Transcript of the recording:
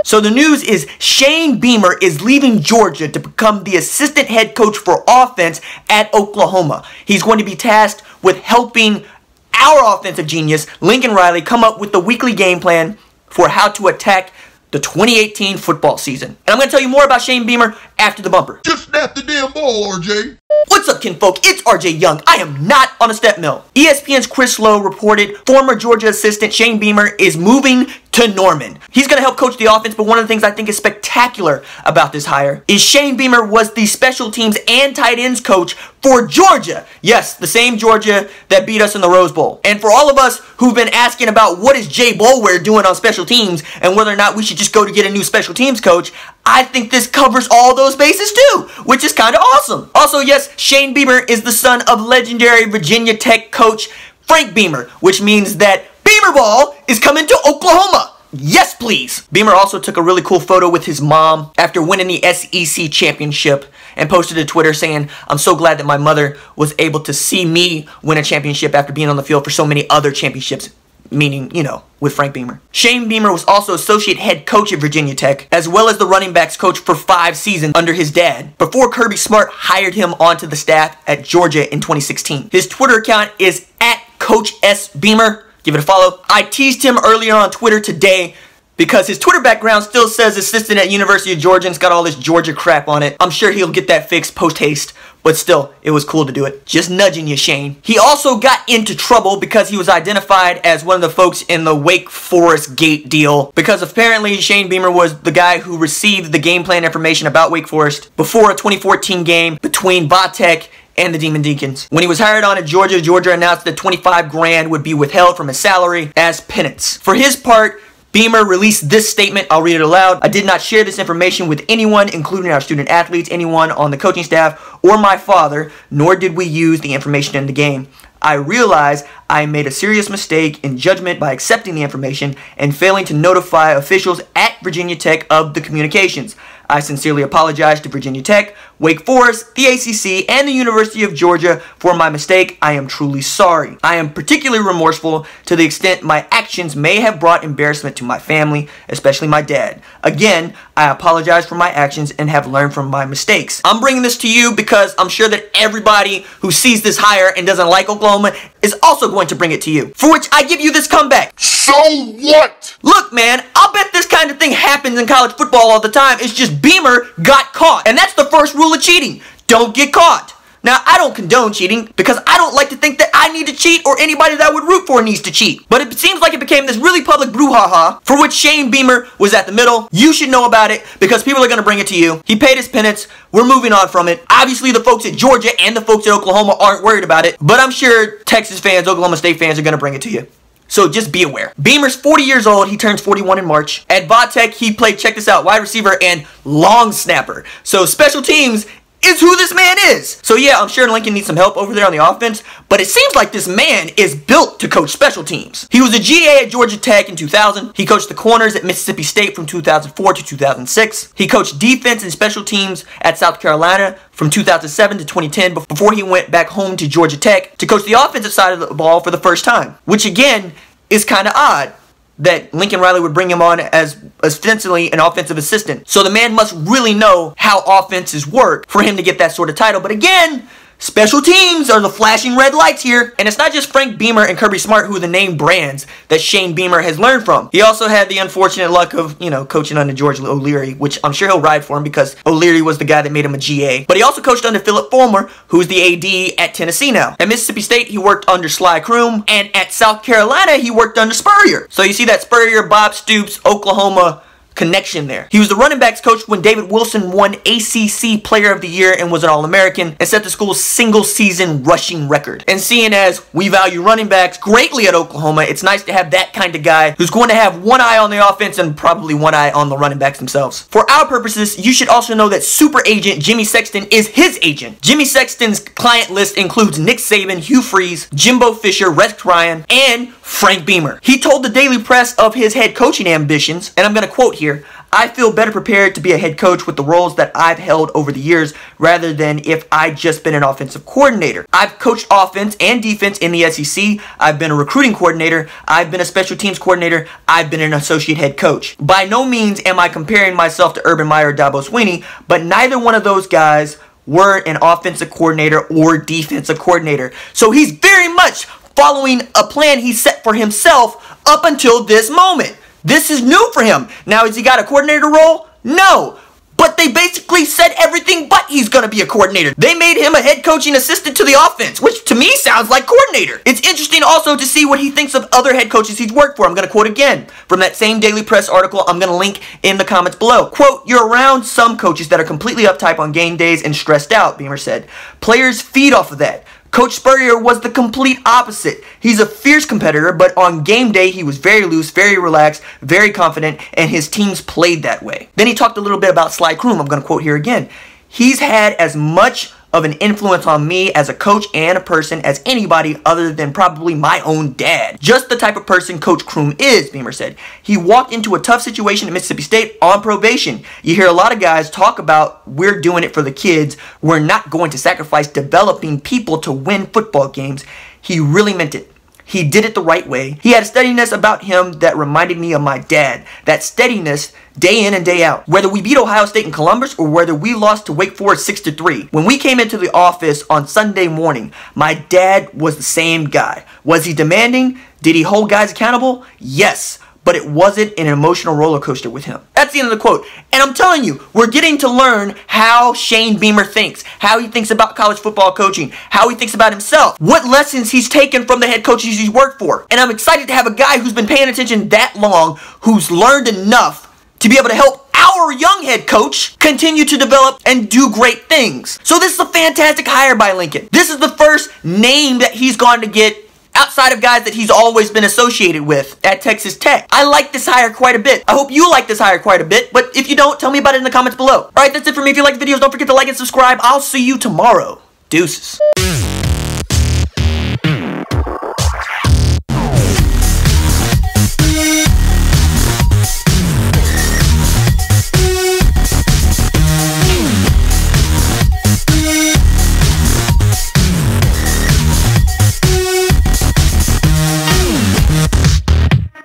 So the news is Shane Beamer is leaving Georgia to become the assistant head coach for offense at Oklahoma. He's going to be tasked with helping our offensive genius, Lincoln Riley, come up with the weekly game plan for how to attack the 2018 football season. And I'm going to tell you more about Shane Beamer after the bumper. Just snap the damn ball, RJ. What's up, kinfolk? It's RJ Young. I am not on a step mill. ESPN's Chris Lowe reported former Georgia assistant Shane Beamer is moving to Norman. He's going to help coach the offense, but one of the things I think is spectacular about this hire is Shane Beamer was the special teams and tight ends coach for Georgia. Yes, the same Georgia that beat us in the Rose Bowl. And for all of us who've been asking about what is Jay Boulware doing on special teams and whether or not we should just go to get a new special teams coach, I think this covers all those bases too, which is kind of awesome. Also, yes, Shane Beamer is the son of legendary Virginia Tech coach Frank Beamer, which means that Beamer Ball is coming to Oklahoma. Yes, please. Beamer also took a really cool photo with his mom after winning the SEC championship and posted to Twitter saying, "I'm so glad that my mother was able to see me win a championship after being on the field for so many other championships." Meaning, you know, with Frank Beamer. Shane Beamer was also associate head coach at Virginia Tech, as well as the running backs coach for 5 seasons under his dad, before Kirby Smart hired him onto the staff at Georgia in 2016. His Twitter account is @CoachSBeamer. Give it a follow. I teased him earlier on Twitter today because his Twitter background still says assistant at University of Georgia and it's got all this Georgia crap on it. I'm sure he'll get that fixed post-haste, but still, it was cool to do it. Just nudging you, Shane. He also got into trouble because he was identified as one of the folks in the Wake Forest Gate deal, because apparently Shane Beamer was the guy who received the game plan information about Wake Forest before a 2014 game between Vatech and the Demon Deacons. When he was hired on at Georgia, Georgia announced that $25 grand would be withheld from his salary as penance. For his part, Beamer released this statement. I'll read it aloud. "I did not share this information with anyone, including our student athletes, anyone on the coaching staff, or my father, nor did we use the information in the game. I realize I made a serious mistake in judgment by accepting the information and failing to notify officials at Virginia Tech of the communications. I sincerely apologize to Virginia Tech, Wake Forest, the ACC, and the University of Georgia for my mistake. I am truly sorry. I am particularly remorseful to the extent my actions may have brought embarrassment to my family, especially my dad. Again, I apologize for my actions and have learned from my mistakes." I'm bringing this to you because I'm sure that everybody who sees this hire and doesn't like Oklahoma is also going to bring it to you. For which I give you this comeback. So what? Look, man, I'll bet this kind of thing happens in college football all the time. It's just Beamer got caught. And that's the first rule of cheating. Don't get caught. Now, I don't condone cheating because I don't like to think that I need to cheat or anybody that I would root for needs to cheat. But it seems like it became this really public brouhaha for which Shane Beamer was at the middle. You should know about it because people are going to bring it to you. He paid his penance. We're moving on from it. Obviously, the folks at Georgia and the folks at Oklahoma aren't worried about it. But I'm sure Texas fans, Oklahoma State fans are going to bring it to you. So just be aware. Beamer's 40 years old. He turns 41 in March. At Vatech, he played, check this out, wide receiver and long snapper. So special teams is who this man is. So yeah, I'm sure Lincoln needs some help over there on the offense, but it seems like this man is built to coach special teams. He was a GA at Georgia Tech in 2000. He coached the corners at Mississippi State from 2004 to 2006. He coached defense and special teams at South Carolina from 2007 to 2010 before he went back home to Georgia Tech to coach the offensive side of the ball for the first time, which again is kind of odd that Lincoln Riley would bring him on as ostensibly an offensive assistant. So the man must really know how offenses work for him to get that sort of title. But again, special teams are the flashing red lights here. And it's not just Frank Beamer and Kirby Smart who are the name brands that Shane Beamer has learned from. He also had the unfortunate luck of, you know, coaching under George O'Leary, which I'm sure he'll ride for him because O'Leary was the guy that made him a GA. But he also coached under Phillip Fulmer, who's the AD at Tennessee now. At Mississippi State, he worked under Sly Croom. And at South Carolina, he worked under Spurrier. So you see that Spurrier, Bob Stoops, Oklahoma connection there. He was the running backs coach when David Wilson won ACC Player of the Year and was an All-American and set the school's single-season rushing record. And seeing as we value running backs greatly at Oklahoma, it's nice to have that kind of guy who's going to have one eye on the offense and probably one eye on the running backs themselves. For our purposes, you should also know that super agent Jimmy Sexton is his agent. Jimmy Sexton's client list includes Nick Saban, Hugh Freeze, Jimbo Fisher, Rex Ryan, and Frank Beamer. He told the Daily Press of his head coaching ambitions, and I'm going to quote here, I feel better prepared to be a head coach with the roles that I've held over the years rather than if I'd just been an offensive coordinator. I've coached offense and defense in the SEC. I've been a recruiting coordinator. I've been a special teams coordinator. I've been an associate head coach. By no means am I comparing myself to Urban Meyer or Dabo Swinney, but neither one of those guys were an offensive coordinator or defensive coordinator. So he's very much following a plan he set for himself up until this moment. This is new for him. Now, has he got a coordinator role? No. But they basically said everything but he's going to be a coordinator. They made him a head coaching assistant to the offense, which to me sounds like coordinator. It's interesting also to see what he thinks of other head coaches he's worked for. I'm going to quote again from that same Daily Press article. I'm going to link in the comments below. Quote, "You're around some coaches that are completely uptight on game days and stressed out," Beamer said. "Players feed off of that. Coach Spurrier was the complete opposite. He's a fierce competitor, but on game day, he was very loose, very relaxed, very confident, and his teams played that way." Then he talked a little bit about Sly Croom. I'm going to quote here again. "He's had as much of an influence on me as a coach and a person as anybody other than probably my own dad. Just the type of person Coach Croom is," Beamer said. "He walked into a tough situation at Mississippi State on probation. You hear a lot of guys talk about, we're doing it for the kids. We're not going to sacrifice developing people to win football games. He really meant it. He did it the right way. He had a steadiness about him that reminded me of my dad. That steadiness day in and day out. Whether we beat Ohio State in Columbus or whether we lost to Wake Forest 6-3. When we came into the office on Sunday morning, my dad was the same guy. Was he demanding? Did he hold guys accountable? Yes. But it wasn't an emotional roller coaster with him." That's the end of the quote. And I'm telling you, we're getting to learn how Shane Beamer thinks, how he thinks about college football coaching, how he thinks about himself, what lessons he's taken from the head coaches he's worked for. And I'm excited to have a guy who's been paying attention that long, who's learned enough to be able to help our young head coach continue to develop and do great things. So this is a fantastic hire by Lincoln. This is the first name that he's going to get outside of guys that he's always been associated with at Texas Tech. I like this hire quite a bit. I hope you like this hire quite a bit, but if you don't, tell me about it in the comments below. Alright, that's it for me. If you like the videos, don't forget to like and subscribe. I'll see you tomorrow. Deuces.